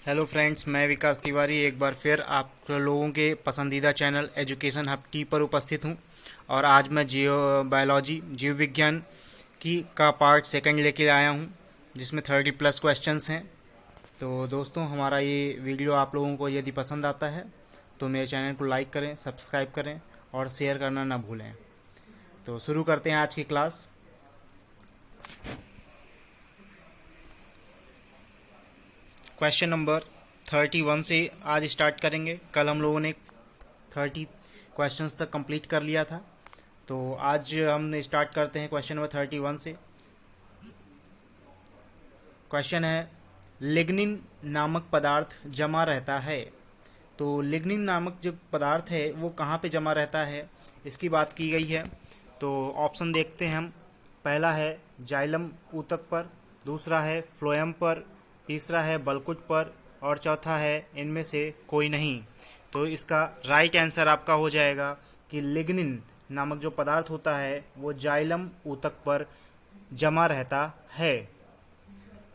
Hello friends, मैं विकास तिवारी एक बार फिर आप लोगों के पसंदीदा चैनल एजुकेशन हब टी पर उपस्थित हूं। और आज मैं जीव विज्ञान की का पार्ट सेकंड लेके आया हूं, जिसमें 30+ क्वेश्चंस हैं। तो दोस्तों, हमारा ये वीडियो आप लोगों को यदि पसंद आता है तो मेरे चैनल को लाइक करें, सब्सक्राइब करें और शेयर करना ना भूलें। तो शुरू करते हैं आज की क्लास। क्वेश्चन नंबर 31 से आज स्टार्ट करेंगे। कल हम लोगों ने 30 क्वेश्चंस तक कंप्लीट कर लिया था, तो आज हम स्टार्ट करते हैं क्वेश्चन नंबर 31 से। क्वेश्चन है, लिग्निन नामक पदार्थ जमा रहता है। तो लिग्निन नामक जो पदार्थ है वो कहाँ पे जमा रहता है, इसकी बात की गई है। तो ऑप्शन देखते हैं हम। पहला है जाइलम ऊतक पर, दूसरा है फ्लोएम पर, तीसरा है बलकुट पर और चौथा है इनमें से कोई नहीं। तो इसका राइट आंसर आपका हो जाएगा कि लिग्निन नामक जो पदार्थ होता है वो जाइलम ऊतक पर जमा रहता है।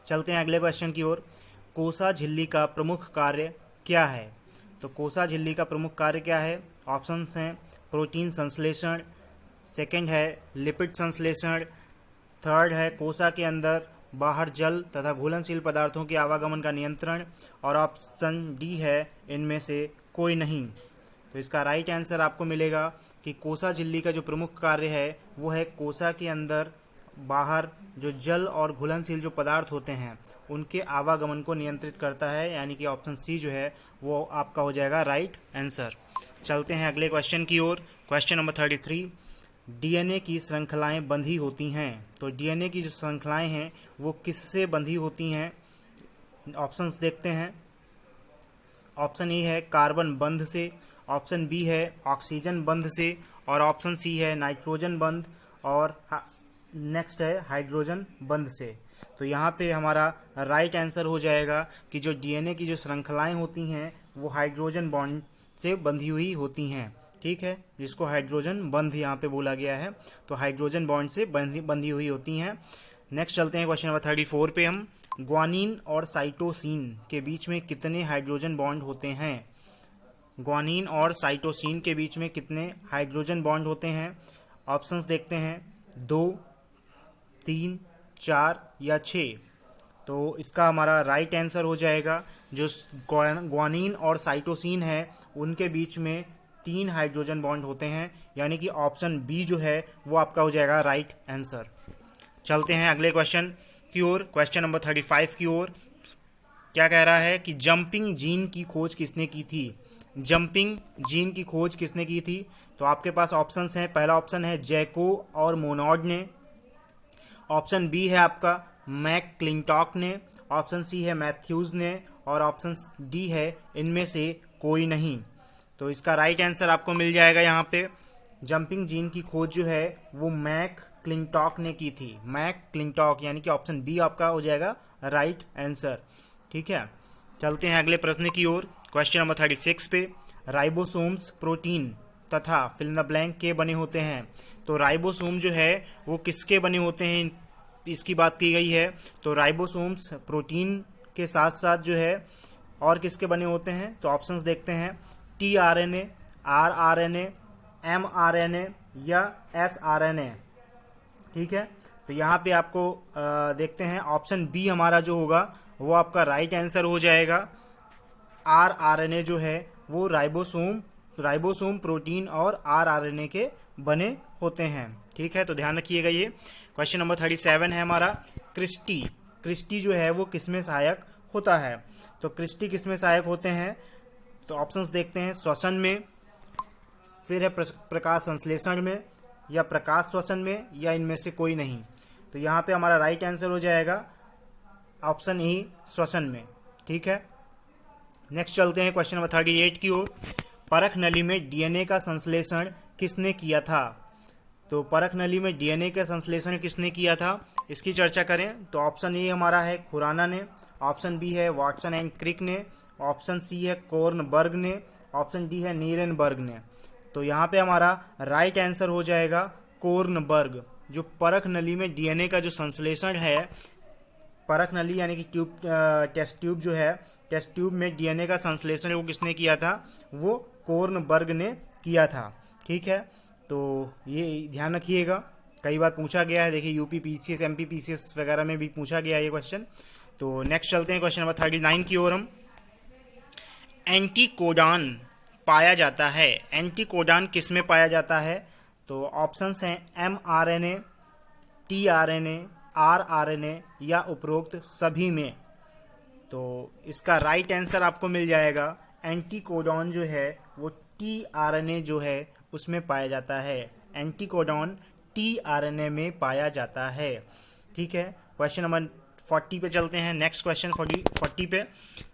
चलते हैं अगले क्वेश्चन की ओर। कोसा झिल्ली का प्रमुख कार्य क्या है? तो कोसा झिल्ली का प्रमुख कार्य क्या है? ऑप्शंस हैं प्रोटीन संश्लेषण, सेकंड है लिपिड संश्लेषण, थर्ड है कोसा के अंदर बाहर जल तथा घुलनशील पदार्थों के आवागमन का नियंत्रण, और ऑप्शन डी है इनमें से कोई नहीं। तो इसका राइट आंसर आपको मिलेगा कि कोसा झिल्ली का जो प्रमुख कार्य है वो है कोसा के अंदर बाहर जो जल और घुलनशील जो पदार्थ होते हैं उनके आवागमन को नियंत्रित करता है, यानी कि ऑप्शन सी जो है वो आपका हो जाएगा राइट आंसर। चलते हैं अगले क्वेश्चन की ओर। क्वेश्चन नंबर 33, डीएनए की श्रृंखलाएं बंधी होती हैं। तो डीएनए की जो श्रृंखलाएं हैं वो किससे बंधी होती हैं? ऑप्शंस देखते हैं। ऑप्शन ए है कार्बन बंध से, ऑप्शन बी है ऑक्सीजन बंध से, और ऑप्शन सी है नाइट्रोजन बंध, और नेक्स्ट है हाइड्रोजन बंध से। तो यहाँ पे हमारा राइट आंसर हो जाएगा कि जो डीएनए की जो श्रृंखलाएं होती हैं वो हाइड्रोजन बॉन्ड से बंधी हुई होती हैं। ठीक है, जिसको हाइड्रोजन बंध यहाँ पे बोला गया है। तो हाइड्रोजन बॉन्ड से बंधी हुई होती हैं। नेक्स्ट चलते हैं क्वेश्चन नंबर 34 पे हम। ग्वानिन और साइटोसिन के बीच में कितने हाइड्रोजन बॉन्ड होते हैं? ग्वानिन और साइटोसिन के बीच में कितने हाइड्रोजन बॉन्ड होते हैं? ऑप्शंस देखते हैं, 2, 3, 4 या 6। तो इसका हमारा राइट आंसर हो जाएगा जो ग्वानिन और साइटोसिन है उनके बीच में 3 हाइड्रोजन बॉन्ड होते हैं, यानी कि ऑप्शन बी जो है वो आपका हो जाएगा राइट आंसर। चलते हैं अगले क्वेश्चन की ओर, क्वेश्चन नंबर 35 की ओर। क्या कह रहा है कि जंपिंग जीन की खोज किसने की थी? जंपिंग जीन की खोज किसने की थी? तो आपके पास ऑप्शंस हैं। पहला ऑप्शन है जैको और मोनॉड ने, ऑप्शन बी है आपका मैक क्लिंटॉक ने, ऑप्शन सी है मैथ्यूज ने, और ऑप्शन डी है इनमें से कोई नहीं। तो इसका राइट आंसर आपको मिल जाएगा यहाँ पे। जंपिंग जीन की खोज जो है वो मैक क्लिंटॉक ने की थी। मैक क्लिंटॉक, यानी कि ऑप्शन बी आपका हो जाएगा राइट आंसर। ठीक है, चलते हैं अगले प्रश्न की ओर। क्वेश्चन नंबर 36 पे, राइबोसोम्स प्रोटीन तथा फिल इन द ब्लैंक के बने होते हैं। तो राइबोसोम जो है वो किसके बने होते हैं, इसकी बात की गई है। तो राइबोसोम्स प्रोटीन के साथ साथ जो है और किसके बने होते हैं? तो ऑप्शंस देखते हैं, टीआरएनए, आरआरएनए, एमआरएनए या एसआरएनए। ठीक है, तो यहाँ पे आपको देखते हैं ऑप्शन बी हमारा जो होगा वो आपका राइट आंसर हो जाएगा। आरआरएनए जो है वो राइबोसोम प्रोटीन और आरआरएनए के बने होते हैं। ठीक है, तो ध्यान रखिएगा ये। क्वेश्चन नंबर 37 है हमारा, क्रिस्टी जो है वो किसमें सहायक होता है? तो क्रिस्टी किसमें सहायक होते हैं? तो ऑप्शंस देखते हैं, श्वसन में, फिर है प्रकाश संश्लेषण में, या प्रकाश श्वसन में, या इनमें से कोई नहीं। तो यहाँ पे हमारा राइट आंसर हो जाएगा ऑप्शन ई, श्वसन में। ठीक है, नेक्स्ट चलते हैं क्वेश्चन नंबर 38 की ओर। परख नली में डीएनए का संश्लेषण किसने किया था? तो परख नली में डीएनए का संश्लेषण किसने किया था, इसकी चर्चा करें। तो ऑप्शन ए हमारा है खुराना ने, ऑप्शन बी है वाटसन एंड क्रिक ने, ऑप्शन सी है कोर्नबर्ग ने, ऑप्शन डी है नीरेनबर्ग ने। तो यहाँ पे हमारा राइट आंसर हो जाएगा कोर्नबर्ग। जो परख नली में डीएनए का जो संश्लेषण है परख नली यानी कि ट्यूब, टेस्ट ट्यूब जो है, टेस्ट ट्यूब में डीएनए का संश्लेषण वो किसने किया था, वो कोर्नबर्ग ने किया था। ठीक है, तो ये ध्यान रखिएगा, कई बार पूछा गया है, देखिए यूपी पीसीएस, एमपी पीसीएस वगैरह में भी पूछा गया है ये क्वेश्चन। तो नेक्स्ट चलते हैं क्वेश्चन नंबर 39 की ओर हम। एंटीकोडान पाया जाता है, एंटीकोडान किस में पाया जाता है, तो ऑप्शंस हैं mRNA, tRNA, rRNA या उपरोक्त सभी में। तो इसका राइट आंसर आपको मिल जाएगा, एंटीकोडॉन जो है वो tRNA जो है उसमें पाया जाता है, एंटीकोडॉन tRNA में पाया जाता है। ठीक है, क्वेश्चन नंबर 40 पे चलते हैं, नेक्स्ट क्वेश्चन 40 पे।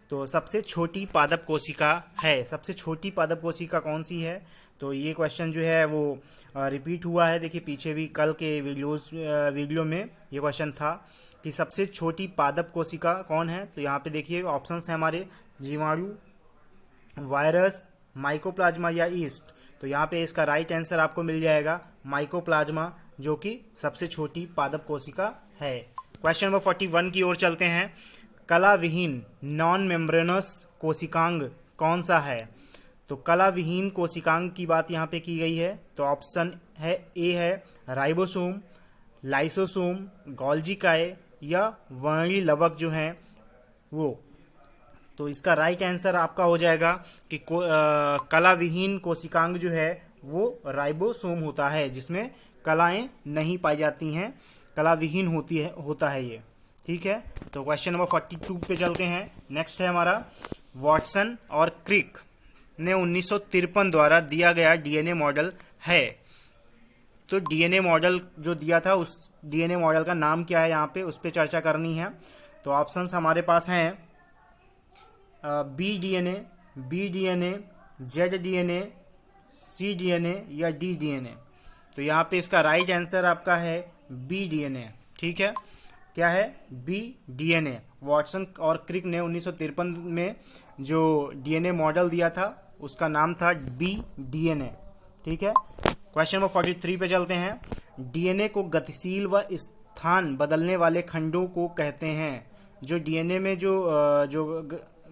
तो सबसे छोटी पादप कोशिका है, सबसे छोटी पादप कोशिका कौन सी है, तो ये क्वेश्चन जो है वो रिपीट हुआ है, देखिए पीछे भी कल के वीडियो में ये क्वेश्चन था कि सबसे छोटी पादप कोशिका कौन है। तो यहाँ पे देखिए ऑप्शंस हैं हमारे, जीवाणु, वायरस, माइकोप्लाज्मा या ईस्ट। तो यहाँ पे इसका राइट आंसर आपको मिल जाएगा माइकोप्लाज्मा, जो कि सबसे छोटी पादप कोशिका है। क्वेश्चन नंबर 41 की ओर चलते हैं। कला विहीन नॉन मेम्ब्रेनस कोशिकांग कौन सा है, तो कला विहीन कोशिकांग की बात यहाँ पे की गई है। तो ऑप्शन है ए है राइबोसोम, लाइसोसोम, गोल्जी काय या वर्णी लवक जो हैं वो। तो इसका राइट आंसर आपका हो जाएगा कि कला विहीन कोशिकांग जो है वो राइबोसोम होता है, जिसमें कलाएं नहीं पाई जाती हैं, कला विहीन होता है ये। ठीक है, तो क्वेश्चन नंबर 42 पे चलते हैं। नेक्स्ट है हमारा, वॉटसन और क्रिक ने 1953 द्वारा दिया गया डीएनए मॉडल है। तो डीएनए मॉडल जो दिया था उस डीएनए मॉडल का नाम क्या है, यहाँ पे उस पर चर्चा करनी है। तो ऑप्शंस हमारे पास हैं बी डीएनए, जेड डीएनए, सी डीएनए या डी डीएनए। तो यहाँ पे इसका राइट आंसर आपका है बी डीएनए। ठीक है, क्या है, बी डीएनए। वॉटसन और क्रिक ने 1953 में जो डीएनए मॉडल दिया था उसका नाम था बी डीएनए। ठीक है, क्वेश्चन नंबर 43 पे चलते हैं। डीएनए को गतिशील व स्थान बदलने वाले खंडों को कहते हैं। जो डीएनए में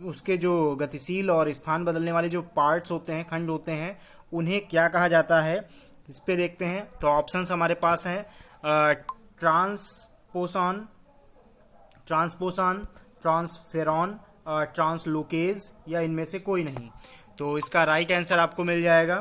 उसके जो गतिशील और स्थान बदलने वाले जो पार्ट्स होते हैं, खंड होते हैं, उन्हें क्या कहा जाता है, इस पे देखते हैं। तो ऑप्शंस हमारे पास हैं ट्रांसपोसन, ट्रांसफेरॉन, ट्रांसलोकेज या इनमें से कोई नहीं। तो इसका राइट आंसर आपको मिल जाएगा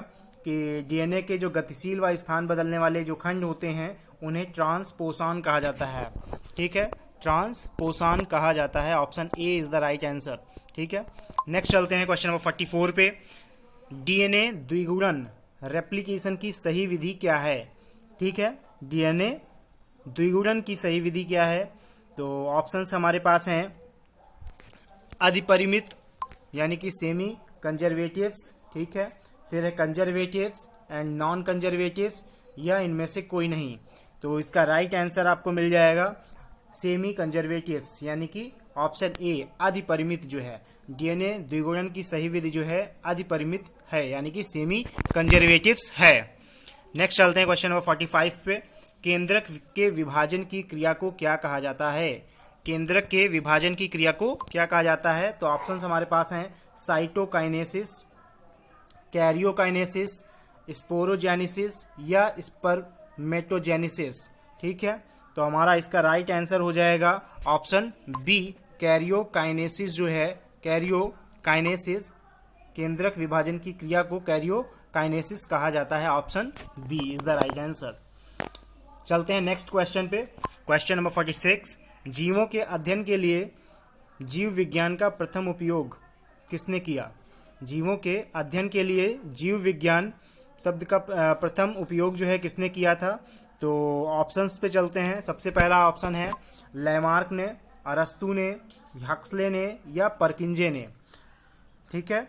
कि डीएनए के जो गतिशील व स्थान बदलने वाले जो खंड होते हैं उन्हें ट्रांसपोसन कहा जाता है। ठीक है, ट्रांसपोसन कहा जाता है, option A is the right answer. ठीक है, नेक्स्ट चलते हैं क्वेश्चन नंबर 44 पे। डीएनए द्विगुणन रेप्लिकेशन की सही विधि क्या है। ठीक है, डीएनए द्विगुणन की सही विधि क्या है, तो ऑप्शंस हमारे पास हैं अधिपरिमित यानी कि सेमी कंजर्वेटिव्स, ठीक है, फिर है कंजर्वेटिव्स एंड नॉन कंजर्वेटिव्स या इनमें से कोई नहीं। तो इसका राइट आंसर आपको मिल जाएगा सेमी कंजर्वेटिव्स यानी कि ऑप्शन ए अधिपरिमित जो है। डीएनए द्विगुणन की सही विधि जो है अधिपरिमित है यानी कि सेमी कंजर्वेटिव्स है। नेक्स्ट चलते हैं क्वेश्चन नंबर 45 पे। केंद्रक के विभाजन की क्रिया को क्या कहा जाता है। केंद्रक के विभाजन की क्रिया को क्या कहा जाता है, तो ऑप्शंस हमारे पास हैं साइटोकाइनेसिस, कैरियोकाइनेसिस, स्पोरोजेनेसिस या स्पर्मेटोजेनेसिस। ठीक है, तो हमारा इसका राइट आंसर हो जाएगा ऑप्शन बी कैरियोकाइनेसिस जो है, कैरियोकाइनेसिस। केंद्रक विभाजन की क्रिया को कैरियोकाइनेसिस कहा जाता है, option B is the right answer. चलते हैं नेक्स्ट क्वेश्चन पे, क्वेश्चन नंबर 46। जीवों के अध्ययन के लिए जीव विज्ञान का प्रथम उपयोग किसने किया। जीवों के अध्ययन के लिए जीव विज्ञान शब्द का प्रथम उपयोग जो है किसने किया था, तो ऑप्शंस पे चलते हैं। सबसे पहला ऑप्शन है लैमार्क ने, अरस्तु ने, हक्सले ने या परकिंजे ने। ठीक है,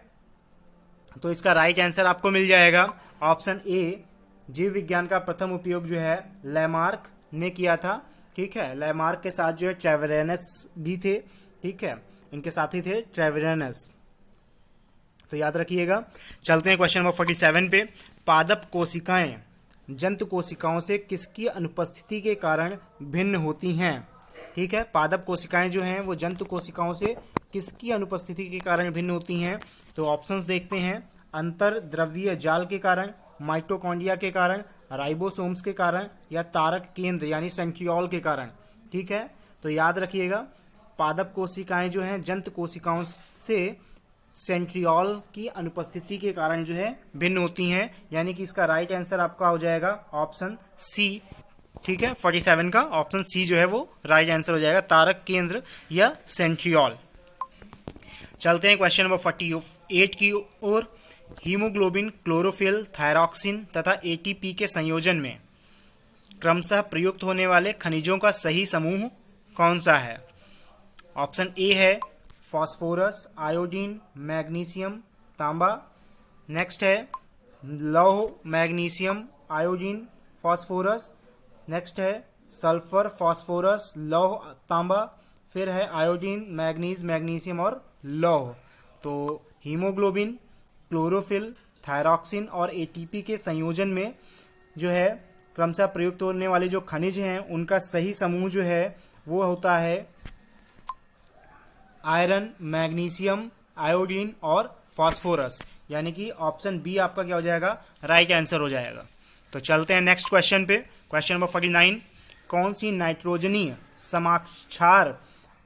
तो इसका राइट आंसर आपको मिल जाएगा ऑप्शन ए, जीव विज्ञान का प्रथम उपयोग जो है लैमार्क ने किया था। ठीक है, लैमार्क के साथ जो है ट्रेवेरेनस भी थे। ठीक है, इनके साथी थे ट्रेवेरेनस, तो याद रखिएगा। चलते हैं क्वेश्चन नंबर 47 पे। पादप कोशिकाएं जंतु कोशिकाओं से किसकी अनुपस्थिति के कारण भिन्न होती हैं। ठीक है। पादप कोशिकाएं जो हैं वो जंतु कोशिकाओं से किसकी अनुपस्थिति के कारण भिन्न होती हैं? तो ऑप्शंस देखते हैं। अंतर द्रव्यीय जाल के कारण, माइटोकॉन्ड्रिया के कारण, राइबोसोम्स के कारण या तारक केंद्र यानी सेंट्रियोल के कारण। ठीक है, तो याद रखिएगा पादप कोशिकाएं जो हैं जंतु कोशिकाओं से सेंट्रियोल की अनुपस्थिति के कारण जो है भिन्न होती हैं, यानी कि इसका राइट आंसर आपका हो जाएगा ऑप्शन सी। ठीक है, 47 का ऑप्शन सी जो है वो राइट आंसर हो जाएगा, तारक केंद्र या सेंट्रियोल। चलते हैं क्वेश्चन नंबर 48 की ओर। हीमोग्लोबिन, क्लोरोफिल, थायरॉक्सिन तथा एटीपी के संयोजन में क्रमशः प्रयुक्त होने वाले खनिजों का सही समूह कौन सा है? ऑप्शन ए है फास्फोरस, आयोडीन, मैग्नीशियम, तांबा। नेक्स्ट है लौह, मैग्नीशियम, आयोडीन, फास्फोरस। नेक्स्ट है सल्फर, फास्फोरस, लौह, तांबा। फिर है आयोडीन, मैग्नीज, मैग्नीशियम और लौह। तो हीमोग्लोबिन, क्लोरोफिल, थायरॉक्सिन और एटीपी के संयोजन में जो है क्रमशः प्रयुक्त होने वाले जो खनिज हैं उनका सही समूह जो है वो होता है आयरन, मैग्नीशियम, आयोडीन और फास्फोरस, यानी कि ऑप्शन बी आपका क्या हो जाएगा? राइट आंसर हो जाएगा। तो चलते हैं नेक्स्ट क्वेश्चन पे। क्वेश्चन नंबर 49, कौन सी नाइट्रोजनीय समाक्षार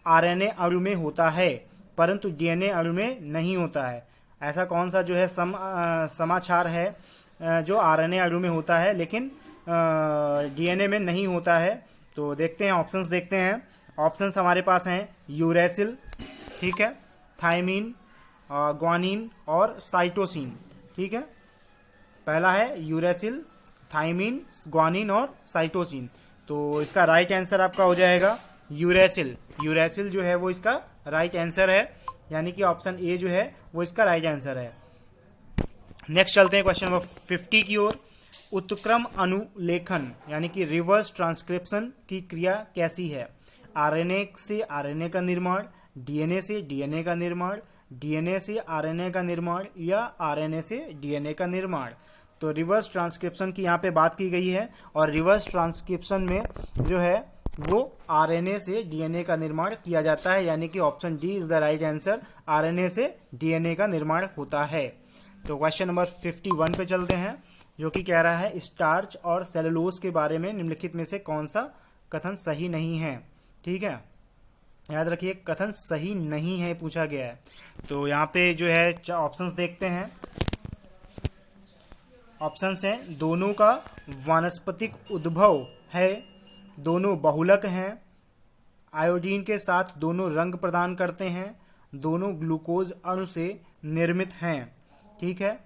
आरएनए अणु में होता है परंतु डीएनए अणु में नहीं होता है? ऐसा कौन सा जो है समाक्षार है जो आरएनए अणु में होता है लेकिन डीएनए में नहीं होता है? तो देखते हैं, ऑप्शंस देखते हैं। ऑप्शंस हमारे पास हैं यूरेसिल, ठीक है, थायमीन, ग्वानिन और साइटोसिन। ठीक है, पहला है यूरेसिल, थायमीन, ग्वानिन और साइटोसिन। तो इसका राइट आंसर आपका हो जाएगा यूरेसिल। यूरेसिल जो है वो इसका राइट आंसर है, यानी कि ऑप्शन ए जो है वो इसका राइट आंसर है। नेक्स्ट चलते हैं क्वेश्चन नंबर 50 की ओर। उत्क्रम अनुलेखन यानी कि रिवर्स ट्रांसक्रिप्शन की क्रिया कैसी है? आरएनए से आरएनए का निर्माण, डीएनए से डीएनए का निर्माण, डीएनए से आरएनए का निर्माण या आरएनए से डीएनए का निर्माण। तो रिवर्स ट्रांसक्रिप्शन की यहाँ पे बात की गई है और रिवर्स ट्रांसक्रिप्शन में जो है वो आरएनए से डीएनए का निर्माण किया जाता है, यानी कि option D is the right answer. RNA से डीएनए का निर्माण होता है। तो क्वेश्चन नंबर 51 पे चलते हैं, जो कि कह रहा है स्टार्च और सेलुलोज के बारे में निम्नलिखित में से कौन सा कथन सही नहीं है? ठीक है, याद रखिए कथन सही नहीं है पूछा गया है। तो यहाँ पे जो है ऑप्शंस देखते हैं। ऑप्शंस हैं दोनों का वानस्पतिक उद्भव है, दोनों बहुलक हैं, आयोडीन के साथ दोनों रंग प्रदान करते हैं, दोनों ग्लूकोज अणु से निर्मित हैं। ठीक है,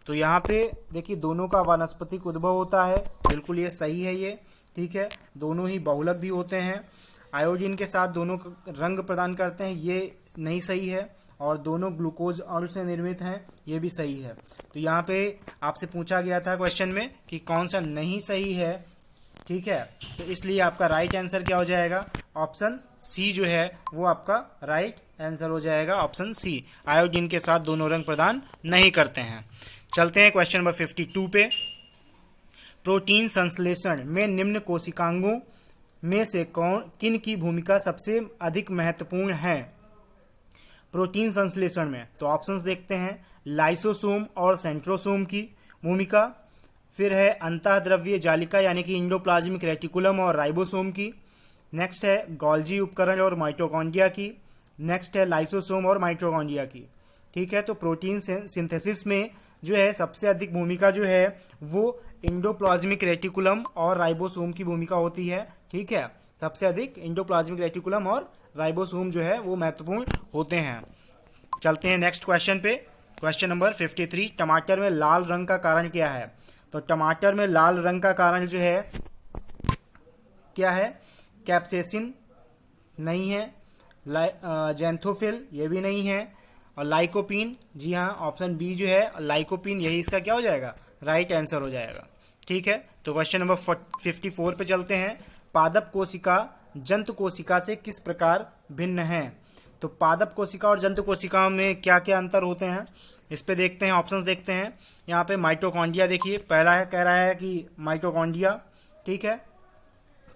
तो यहाँ पे देखिए दोनों का वानस्पतिक उद्भव होता है, बिल्कुल ये सही है ये। ठीक है, दोनों ही बहुलक भी होते हैं, आयोडीन के साथ दोनों रंग प्रदान करते हैं, ये नहीं सही है, और दोनों ग्लूकोज अणु से निर्मित हैं, ये भी सही है। तो यहाँ पे आपसे पूछा गया था क्वेश्चन में कि कौन सा नहीं सही है। ठीक है, तो इसलिए आपका राइट आंसर क्या हो जाएगा? ऑप्शन सी जो है वो आपका राइट आंसर हो जाएगा, ऑप्शन सी। आयोडीन के साथ दोनों रंग प्रदान नहीं करते हैं। चलते हैं क्वेश्चन नंबर 52 पे। प्रोटीन संश्लेषण में निम्न कोशिकांगों में से किन की भूमिका सबसे अधिक महत्वपूर्ण है? प्रोटीन संश्लेषण में तो ऑप्शंस देखते हैं, लाइसोसोम और सेंट्रोसोम की भूमिका, फिर है अंतःद्रव्यीय जालिका यानी कि इंडोप्लाज्मिक रेटिकुलम और राइबोसोम की, नेक्स्ट है गोल्जी उपकरण और माइटोकॉन्ड्रिया की, नेक्स्ट है लाइसोसोम और माइटोकॉन्ड्रिया की। ठीक है, तो प्रोटीन सिंथेसिस में जो है सबसे अधिक भूमिका जो है वो इंडोप्लाज्मिक रेटिकुलम और राइबोसोम की भूमिका होती है। ठीक है, सबसे अधिक इंडोप्लाज्मिक रेटिकुलम और राइबोसोम जो है वो महत्वपूर्ण होते हैं। चलते हैं नेक्स्ट क्वेश्चन पे। क्वेश्चन नंबर 53, टमाटर में लाल रंग का कारण क्या है? तो टमाटर में लाल रंग का कारण जो है क्या है? कैप्सेसिन नहीं है, जैंथोफिल ये भी नहीं है, और लाइकोपीन, जी हाँ ऑप्शन बी जो है लाइकोपीन, यही इसका क्या हो जाएगा? राइट आंसर हो जाएगा। ठीक है, तो क्वेश्चन नंबर 54 पे चलते हैं। पादप कोशिका जंतु कोशिका से किस प्रकार भिन्न है? तो पादप कोशिका और जंतु कोशिकाओं में क्या क्या अंतर होते हैं इस पे देखते हैं, ऑप्शंस देखते हैं। यहाँ पे माइटोकॉन्ड्रिया देखिए, पहला है कह रहा है कि माइटोकॉन्ड्रिया, ठीक है,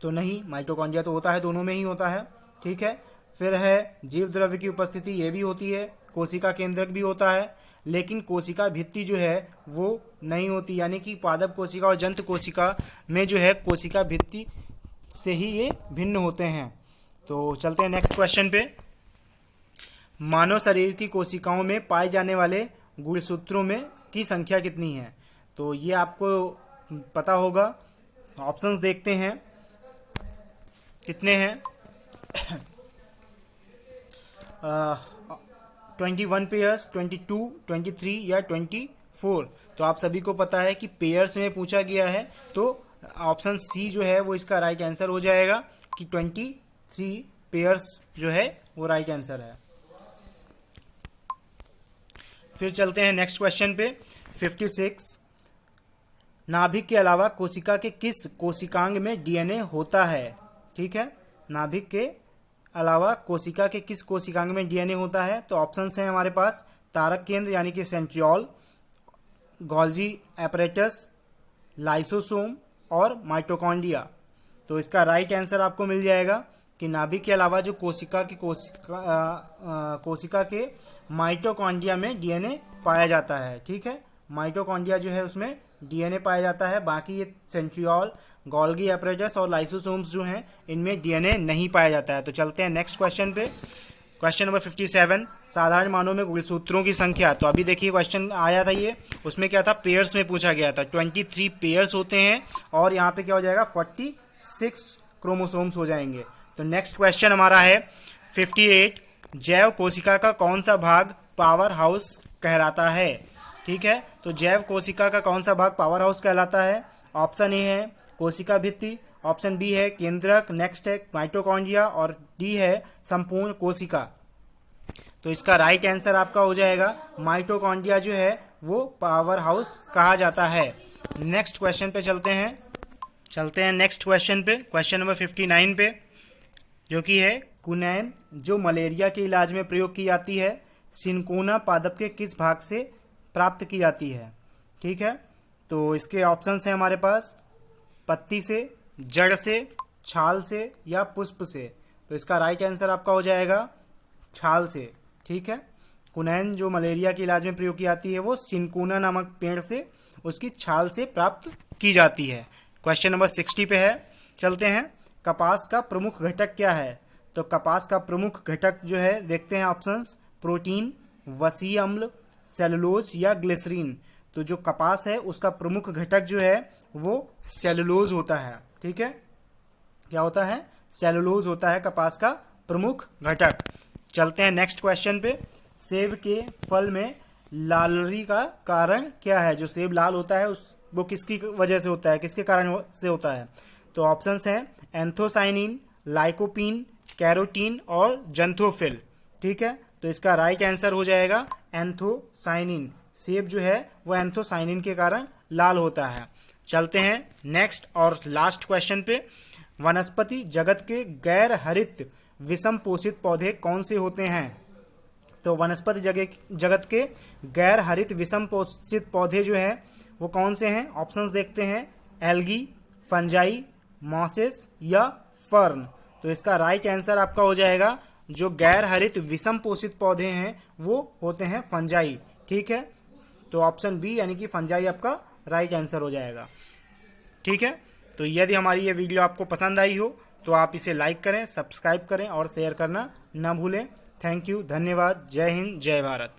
तो नहीं, माइटोकॉन्ड्रिया तो होता है, दोनों में ही होता है। ठीक है। फिर है जीव द्रव्य की उपस्थिति, ये भी होती है। कोशिका केंद्रक भी होता है, लेकिन कोशिका भित्ति जो है वो नहीं होती, यानी कि पादप कोशिका और जंतु कोशिका में जो है कोशिका भित्ति से ही ये भिन्न होते हैं। तो चलते हैं नेक्स्ट क्वेश्चन पे। मानव शरीर की कोशिकाओं में पाए जाने वाले गुणसूत्रों में की संख्या कितनी है? तो ये आपको पता होगा। ऑप्शंस देखते हैं कितने हैं। 21 पेयर्स, 22, 23 या 24। तो आप सभी को पता है कि पेयर्स में पूछा गया है, तो ऑप्शन सी जो है वो इसका राइट आंसर हो जाएगा कि 23 पेयर्स जो है वो राइट आंसर है। फिर चलते हैं नेक्स्ट क्वेश्चन पे। 56, नाभिक के अलावा कोशिका के किस कोशिकांग में डीएनए होता है? ठीक है, नाभिक के अलावा कोशिका के किस कोशिकांग में डीएनए होता है? तो ऑप्शंस हैं हमारे पास तारक केंद्र यानी कि सेंट्रियोल, गोल्जी एपरेटस, लाइसोसोम और माइटोकॉन्ड्रिया। तो इसका राइट आंसर आपको मिल जाएगा कि नाभिक के अलावा जो कोशिका के माइटोकॉन्ड्रिया में डीएनए पाया जाता है। ठीक है, माइटोकॉन्ड्रिया जो है उसमें डीएनए पाया जाता है। बाकी ये सेंट्रियोल, गोल्गी एपरेटस और लाइसोसोम्स जो हैं इनमें डीएनए नहीं पाया जाता है। तो चलते हैं नेक्स्ट क्वेश्चन पे। क्वेश्चन नंबर 57, साधारण मानों में गुणसूत्रों की संख्या। तो अभी देखिए क्वेश्चन आया था ये, उसमें क्या था, पेयर्स में पूछा गया था। 23 पेयर्स होते हैं और यहाँ पे क्या हो जाएगा, 46 क्रोमोसोम्स हो जाएंगे। तो नेक्स्ट क्वेश्चन हमारा है 58, जैव कोशिका का कौन सा भाग पावर हाउस कहलाता है? ठीक है, तो जैव कोशिका का कौन सा भाग पावर हाउस कहलाता है? ऑप्शन ए है कोशिका भित्ति, ऑप्शन बी है केंद्रक, नेक्स्ट है माइटोकॉन्ड्रिया और डी है संपूर्ण कोशिका। तो इसका राइट आंसर आपका हो जाएगा माइटोकॉन्ड्रिया जो है वो पावर हाउस कहा जाता है। नेक्स्ट क्वेश्चन पे चलते हैं नेक्स्ट क्वेश्चन पे, क्वेश्चन नंबर 59 पे, जो कि है क्विनैन जो मलेरिया के इलाज में प्रयोग की जाती है सिनकोना पादप के किस भाग से प्राप्त की जाती है? ठीक है, तो इसके ऑप्शंस हैं हमारे पास पत्ती से, जड़ से, छाल से या पुष्प से। तो इसका राइट आंसर आपका हो जाएगा छाल से। ठीक है, क्विनैन जो मलेरिया के इलाज में प्रयोग की जाती है वो सिनकोना नामक पेड़ से उसकी छाल से प्राप्त की जाती है। क्वेश्चन नंबर 60 पे है, चलते हैं। कपास का प्रमुख घटक क्या है? तो कपास का प्रमुख घटक जो है देखते हैं ऑप्शंस, प्रोटीन, वसी अम्ल, सेलुलोज या ग्लिसरीन। तो जो कपास है उसका प्रमुख घटक जो है वो सेलुलोज होता है। ठीक है, क्या होता है, सेलुलोज होता है कपास का प्रमुख घटक। चलते हैं नेक्स्ट क्वेश्चन पे। सेब के फल में लालरी का कारण क्या है? जो सेब लाल होता है वो किसकी वजह से होता है, किसके कारण से होता है? तो ऑप्शंस हैं एंथोसाइनिन, लाइकोपीन, कैरोटीन और जंथोफिल। ठीक है, तो इसका राइट आंसर हो जाएगा एंथोसाइनिन। सेब जो है वो एंथोसाइनिन के कारण लाल होता है। चलते हैं नेक्स्ट और लास्ट क्वेश्चन पे। वनस्पति जगत के गैर हरित विषम पोषित पौधे कौन से होते हैं? तो वनस्पति जगत के गैर हरित विषम पोषित पौधे जो हैं वो कौन से हैं? ऑप्शंस देखते हैं एल्गी, फंजाई, मॉसेस या फर्न। तो इसका राइट आंसर आपका हो जाएगा जो गैर हरित विषम पोषित पौधे हैं वो होते हैं फंजाई। ठीक है, तो ऑप्शन बी यानी कि फंजाई आपका राइट आंसर हो जाएगा। ठीक है, तो यदि हमारी ये वीडियो आपको पसंद आई हो तो आप इसे लाइक करें, सब्सक्राइब करें और शेयर करना ना भूलें। थैंक यू, धन्यवाद, जय हिंद, जय भारत।